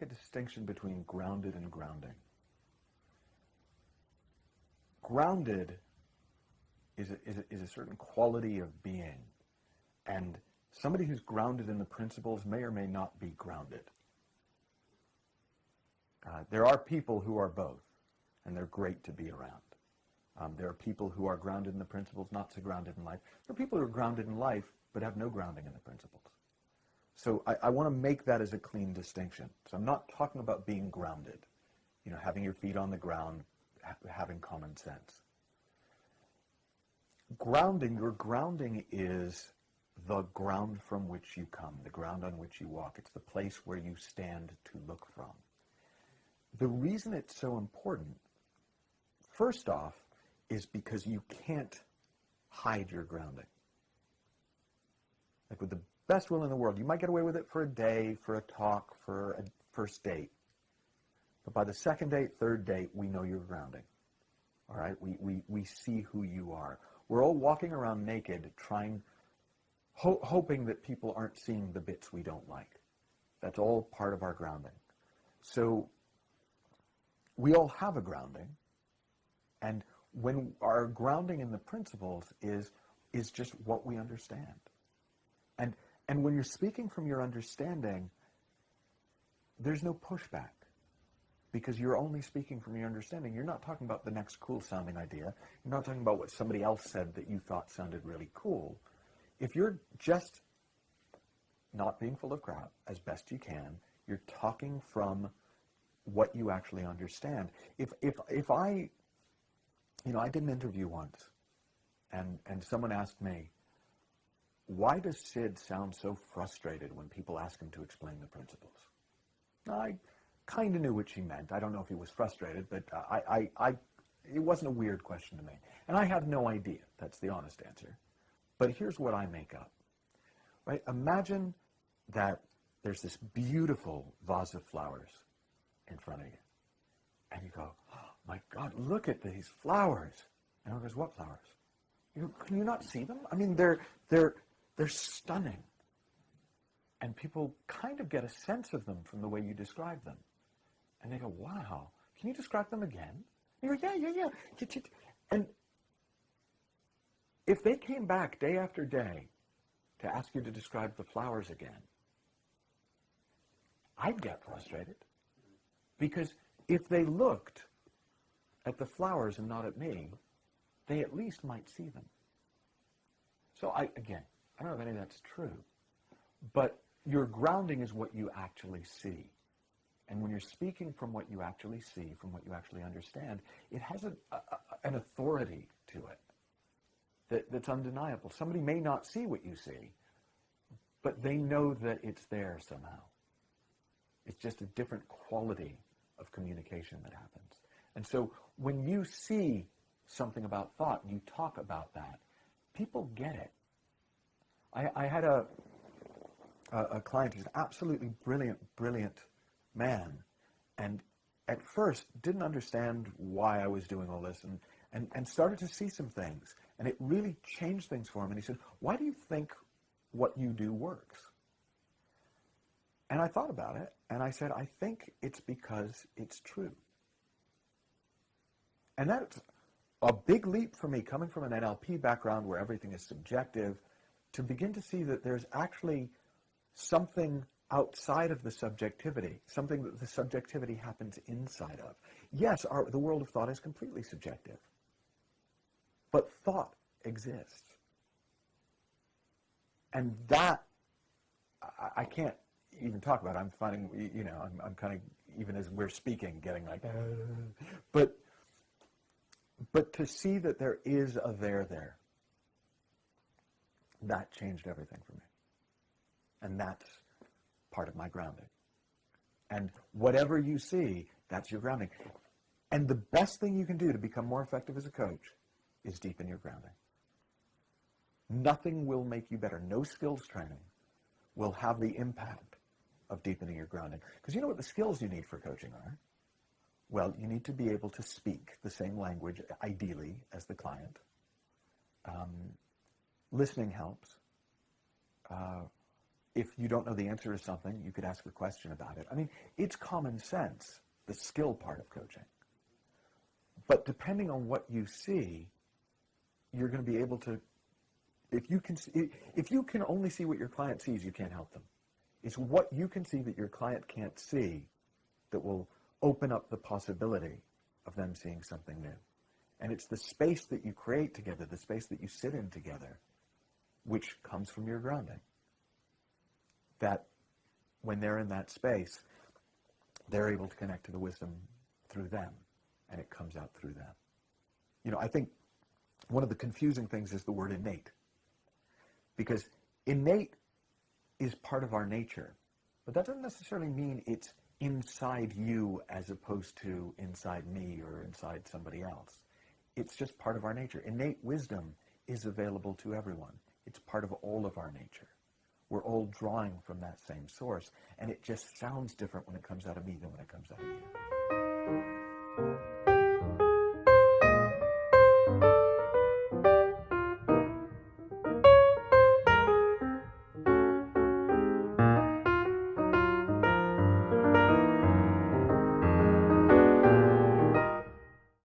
a distinction between grounded and grounding. Grounded is a certain quality of being, and somebody who's grounded in the principles may or may not be grounded. There are people who are both, and they're great to be around. There are people who are grounded in the principles, not so grounded in life. There are people who are grounded in life, but have no grounding in the principles. So I want to make that as a clean distinction. So I'm not talking about being grounded, having your feet on the ground, having common sense. Your grounding is the ground from which you come, the ground on which you walk. It's the place where you stand to look from. The reason it's so important, first off, is because you can't hide your grounding. Like with the best will in the world, you might get away with it for a day, for a talk, for a first date. But by the second date, third date, we know you're grounding. All right? We see who you are. We're all walking around naked, hoping that people aren't seeing the bits we don't like. That's all part of our grounding. So we all have a grounding, and when our grounding in the principles is just what we understand. And when you're speaking from your understanding, there's no pushback, because you're only speaking from your understanding. You're not talking about the next cool sounding idea. You're not talking about what somebody else said that you thought sounded really cool. If you're just not being full of crap as best you can, you're talking from what you actually understand. If I did an interview once, and someone asked me, why does Sid sound so frustrated when people ask him to explain the principles? I kind of knew what she meant. I don't know if he was frustrated, but it wasn't a weird question to me. And I have no idea. That's the honest answer. But here's what I make up. Right? Imagine that there's this beautiful vase of flowers in front of you. And you go, oh my God, look at these flowers. And everyone goes, what flowers? You go, can you not see them? I mean, they're stunning. And people kind of get a sense of them from the way you describe them. And they go, wow, can you describe them again? And you go, yeah. And if they came back day after day to ask you to describe the flowers again, I'd get frustrated. Because if they looked at the flowers and not at me, they at least might see them. So I don't know if any of that's true, but your grounding is what you actually see. And when you're speaking from what you actually see, from what you actually understand, it has an authority to it that's undeniable. Somebody may not see what you see, but they know that it's there somehow. It's just a different quality of communication that happens. And so when you see something about thought and you talk about that, people get it. I had a client who's an absolutely brilliant man, and at first didn't understand why I was doing all this, and started to see some things, and it really changed things for him. And he said, why do you think what you do works? And I thought about it, and I said, I think it's because it's true. And that's a big leap for me, coming from an NLP background where everything is subjective, to begin to see that there's actually something outside of the subjectivity, something that the subjectivity happens inside of. Yes, the world of thought is completely subjective, but thought exists. And that, I can't even talk about. I'm finding, I'm kind of, even as we're speaking, getting like, but to see that there is a there, that changed everything for me. And that's part of my grounding. And whatever you see, that's your grounding. And the best thing you can do to become more effective as a coach is deepen your grounding. Nothing will make you better. No skills training will have the impact of deepening your grounding. Because you know what the skills you need for coaching are? Well, you need to be able to speak the same language, ideally, as the client. Listening helps. if you don't know the answer to something, you could ask a question about it. I mean, it's common sense, the skill part of coaching. But depending on what you see, you're going to be able to, if you can only see what your client sees, you can't help them. It's what you can see that your client can't see that will open up the possibility of them seeing something new. And it's the space that you create together, the space that you sit in together, which comes from your grounding. That when they're in that space, they're able to connect to the wisdom through them, and it comes out through them. You know, I think one of the confusing things is the word innate. Because innate is part of our nature, but that doesn't necessarily mean it's inside you as opposed to inside me or inside somebody else. It's just part of our nature. Innate wisdom is available to everyone. It's part of all of our nature. We're all drawing from that same source, and it just sounds different when it comes out of me than when it comes out of you.